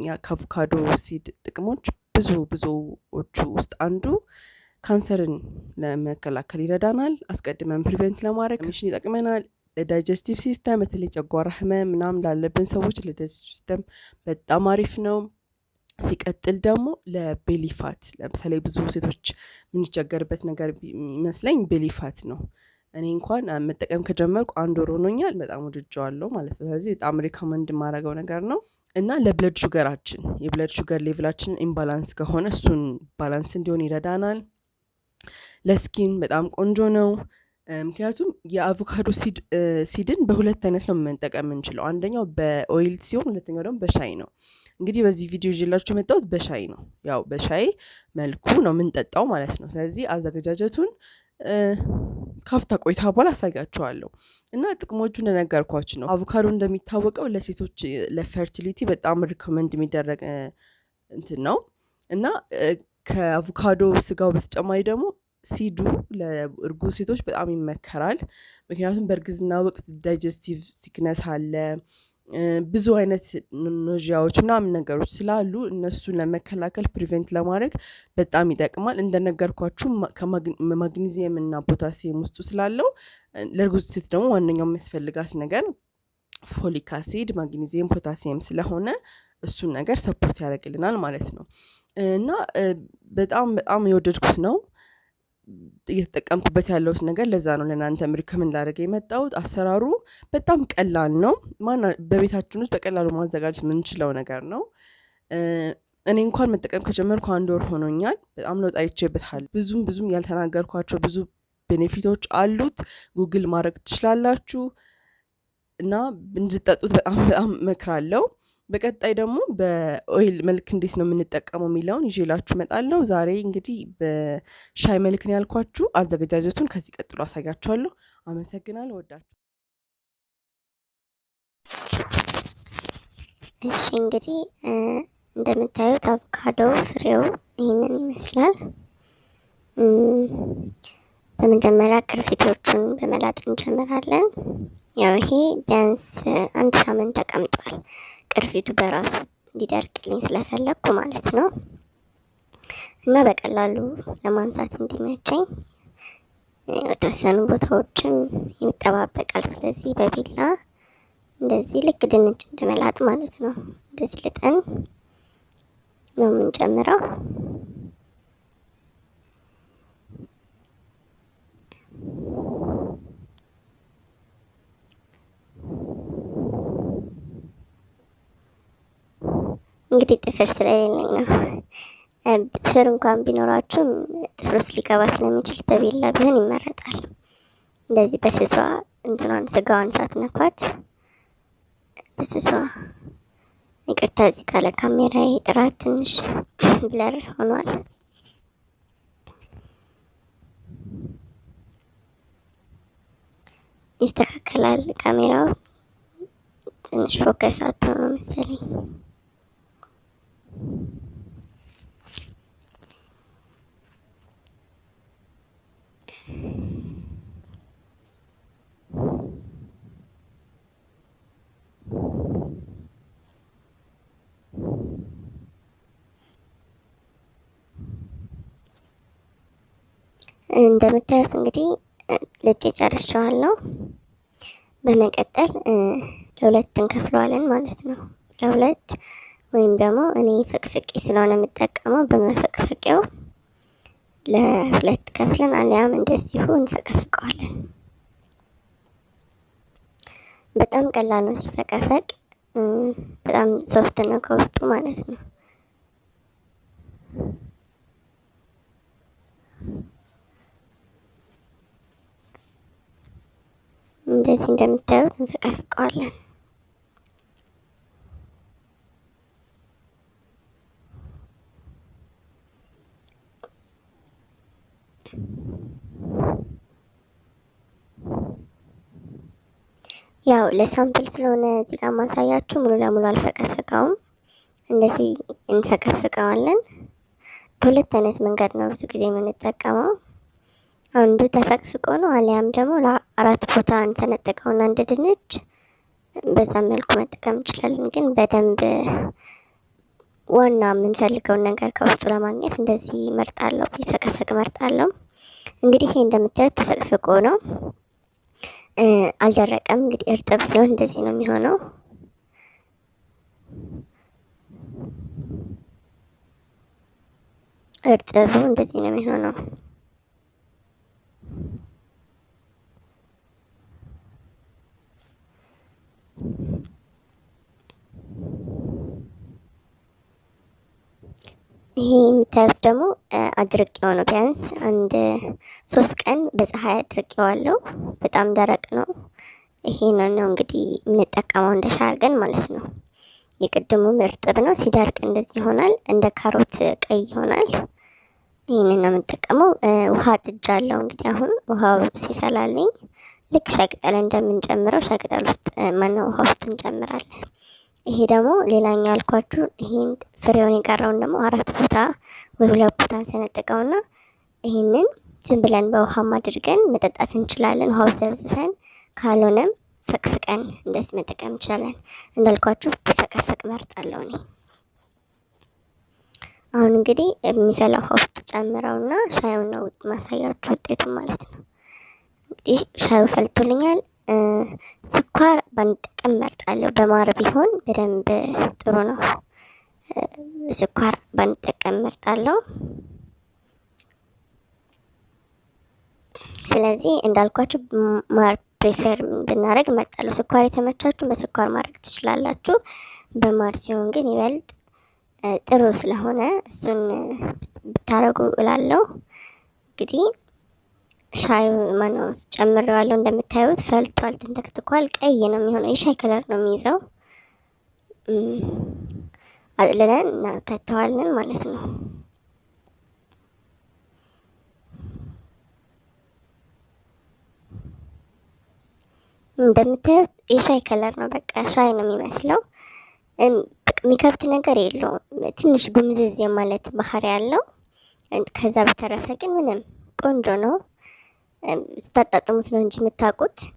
የአቮካዶ ሲድ ጥቅሞች ብዙዎቹ ውስጥ አንዱ ካንሰርን ለመከላከል ይረዳናል። አስቀድመን ፕሪቨንት ለማድረግ ምሽን ይጠቅመናል። ለዳይጀስቲቭ ሲስተም በተለይ ጨጓራ ህመም ምናምን ላለብን ሰዎች ለዳይጀስቲቭ ሲስተም በጣም አሪፍ ነው። ሲቀጥል ደግሞ ለቤሊፋት ለምሳሌ ብዙ ሴቶች የምንቸገርበት ነገር ይመስለኝ ቤሊፋት ነው። እኔ እንኳን መጠቀም ከጀመርኩ 1 ወር ሆኖኛል። በጣም ወድጄዋለሁ ማለት ነው። ስለዚህ በጣም ሪኮመንድ ማድረገው ነገር ነው። እና ለብለድ ሹገራችን የብለድ ሹገር ሌቭላችን ኢምባላንስ ከሆነ እሱን ባላንስ እንዲሆን ይረዳናል። ለስኪን በጣም ቆንጆ ነው። ምክንያቱም የአቮካዶ ሲድን በሁለት አይነት ነው መጠቀም የምንችለው። አንደኛው በኦይል ሲሆን ሁለተኛው ደግሞ በሻይ ነው። እንግዲህ በዚህ ቪዲዮ ይዤላችሁ የመጣሁት በሻይ ነው። ያው በሻይ መልኩ ነው የምንጠጣው ማለት ነው። ስለዚህ አዘገጃጀቱን ካፍታ ቆይታ በኋላ አሳያችኋለሁ። እና ጥቅሞቹ እንደነገርኳችሁ ነው። አቮካዶ እንደሚታወቀው ለሴቶች ለፈርቲሊቲ በጣም ሪኮመንድ የሚደረግ እንትን ነው። እና ከአቮካዶ ስጋው በተጨማሪ ደግሞ ሲዱ ለእርጉዝ ሴቶች በጣም ይመከራል። ምክንያቱም በእርግዝና ወቅት ዳይጀስቲቭ ሲክነስ አለ፣ ብዙ አይነት ኖዥያዎች ምናምን ነገሮች ስላሉ እነሱን ለመከላከል ፕሪቨንት ለማድረግ በጣም ይጠቅማል። እንደነገርኳችሁ ማግኒዚየም እና ፖታሲየም ውስጡ ስላለው ለእርጉዝ ሴት ደግሞ ዋነኛው የሚያስፈልጋት ነገር ፎሊክ አሲድ፣ ማግኒዚየም፣ ፖታሲየም ስለሆነ እሱን ነገር ሰፖርት ያደርግልናል ማለት ነው። እና በጣም የወደድኩት ነው እየተጠቀምኩበት ያለሁት ነገር። ለዛ ነው ለእናንተም ሪከመንድ ላደርግ የመጣሁት። አሰራሩ በጣም ቀላል ነው። በቤታችን ውስጥ በቀላሉ ማዘጋጀት የምንችለው ነገር ነው። እኔ እንኳን መጠቀም ከጀመርኩ 1 ወር ሆኖኛል። በጣም ለውጥ አይቼበታለሁ። ብዙም ያልተናገርኳቸው ብዙ ቤኔፊቶች አሉት። ጉግል ማድረግ ትችላላችሁ እና እንድትጠጡት በጣም እመክራለሁ። በቀጣይ ደግሞ በኦይል መልክ እንዴት ነው የምንጠቀመው የሚለውን ይዤላችሁ እመጣለሁ። ዛሬ እንግዲህ በሻይ መልክ ነው ያልኳችሁ። አዘገጃጀቱን ከዚህ ቀጥሎ አሳያችኋለሁ። አመሰግናለሁ። ወዳችሁ። እሺ እንግዲህ እንደምታዩት አቮካዶ ፍሬው ይህንን ይመስላል። በመጀመሪያ ቅርፊቶቹን በመላጥ እንጀምራለን። ያው ይሄ ቢያንስ 1 ሳምንት ተቀምጧል። ቅርፊቱ በራሱ እንዲደርቅልኝ ስለፈለኩ ማለት ነው። እና በቀላሉ ለማንሳት እንዲመቸኝ የተወሰኑ ቦታዎችም ይጠባበቃል። ስለዚህ በቢላ እንደዚህ ልክ ድንች እንደመላጥ ማለት ነው እንደዚህ ልጠን ነው የምንጨምረው። እንግዲህ ጥፍር ስለሌለኝ ነው። ጥፍር እንኳን ቢኖራችሁም ጥፍር ውስጥ ሊገባ ስለሚችል በቢላ ቢሆን ይመረጣል። እንደዚህ በስሷ እንትኗን ስጋዋን ሳትነኳት በስሷ። ይቅርታ እዚህ ካለ ካሜራዬ ጥራት ትንሽ ብለር ሆኗል። ይስተካከላል። ካሜራው ትንሽ ፎከስ አጥቶ ነው መሰለኝ። እንደምታዩት እንግዲህ ልጬ ጨርሻለሁ። በመቀጠል ለሁለት እንከፍለዋለን ማለት ነው። ለሁለት ወይም ደግሞ እኔ ፍቅፍቄ ስለሆነ የምጠቀመው በመፈቅፈቂያው ለሁለት ከፍለን አሊያም እንደዚሁ እንፈቀፍቀዋለን። በጣም ቀላል ነው ሲፈቀፈቅ፣ በጣም ሶፍት ነው ከውስጡ ማለት ነው። እንደዚህ እንደምታዩት እንፈቀፍቀዋለን። ያው ለሳምፕል ስለሆነ እዚህ ጋር ማሳያችሁ ሙሉ ለሙሉ አልፈቀፍቀውም። እንደዚህ እንፈቀፍቀዋለን። በሁለት አይነት መንገድ ነው ብዙ ጊዜ የምንጠቀመው። አንዱ ተፈቅፍቆ ነው፣ አሊያም ደግሞ ለአራት ቦታ እንሰነጥቀውና እንደ ድንች በዛ መልኩ መጠቀም እንችላለን። ግን በደንብ ዋና የምንፈልገውን ነገር ከውስጡ ለማግኘት እንደዚህ መርጣለሁ፣ ቢፈቀፈቅ መርጣለሁ። እንግዲህ ይሄ እንደምታዩት ተፈቅፍቆ ነው፣ አልደረቀም። እንግዲህ እርጥብ ሲሆን እንደዚህ ነው የሚሆነው። እርጥቡ እንደዚህ ነው የሚሆነው። ይሄ የምታዩት ደግሞ አድርቄው ነው። ቢያንስ አንድ 3 ቀን በፀሐይ አድርቄዋለሁ። በጣም ደረቅ ነው። ይሄንን ነው እንግዲህ የምንጠቀመው እንደ ሻይ አድርገን ማለት ነው። የቅድሙም እርጥብ ነው። ሲደርቅ እንደዚህ ይሆናል። እንደ ካሮት ቀይ ይሆናል። ይሄንን ነው የምንጠቀመው። ውሃ ጥጃለሁ። እንግዲህ አሁን ውሃው ሲፈላልኝ ልክ ሻይ ቅጠል እንደምንጨምረው ሻይ ቅጠል ውስጥ ማነው ውሃ ውስጥ እንጨምራለን። ይሄ ደግሞ ሌላኛው አልኳችሁ። ይሄን ፍሬውን የቀረውን ደግሞ 4 ቦታ ወይ 2 ቦታ እንሰነጥቀውና ይሄንን ዝም ብለን በውሃም አድርገን መጠጣት እንችላለን። ውሃው ዘብዝፈን፣ ካልሆነም ፈቅፍቀን እንደዚህ መጠቀም እንችላለን። እንዳልኳችሁ ቢፈቀፈቅ መርጣለሁ እኔ። አሁን እንግዲህ የሚፈላ ውሃ ውስጥ ጨምረውና ሻዩን ነው ማሳያችሁ ውጤቱን ማለት ነው። እንግዲህ ሻዩ ፈልቶልኛል። ስኳር ባንጠቀም መርጣለሁ። በማር ቢሆን በደንብ ጥሩ ነው። ስኳር ባንጠቀም መርጣለሁ። ስለዚህ እንዳልኳችሁ ማር ፕሪፈር ብናደርግ መርጣለሁ። ስኳር የተመቻችሁ በስኳር ማድረግ ትችላላችሁ። በማር ሲሆን ግን ይበልጥ ጥሩ ስለሆነ እሱን ብታረጉ እላለሁ። እንግዲህ ሻዩ ማነው ጨምሬዋለሁ። እንደምታዩት ፈልቷል፣ ተንተክትኳል። ቀይ ነው የሚሆነው፣ የሻይ ከለር ነው የሚይዘው። አጥልለን እናከተዋለን ማለት ነው። እንደምታዩት የሻይ ከለር ነው፣ በቃ ሻይ ነው የሚመስለው። የሚከብድ ነገር የለውም። ትንሽ ጉምዝዝ ማለት ባህሪ ያለው። ከዛ በተረፈ ግን ምንም ቆንጆ ነው። ስታጣጥሙት ነው እንጂ የምታውቁት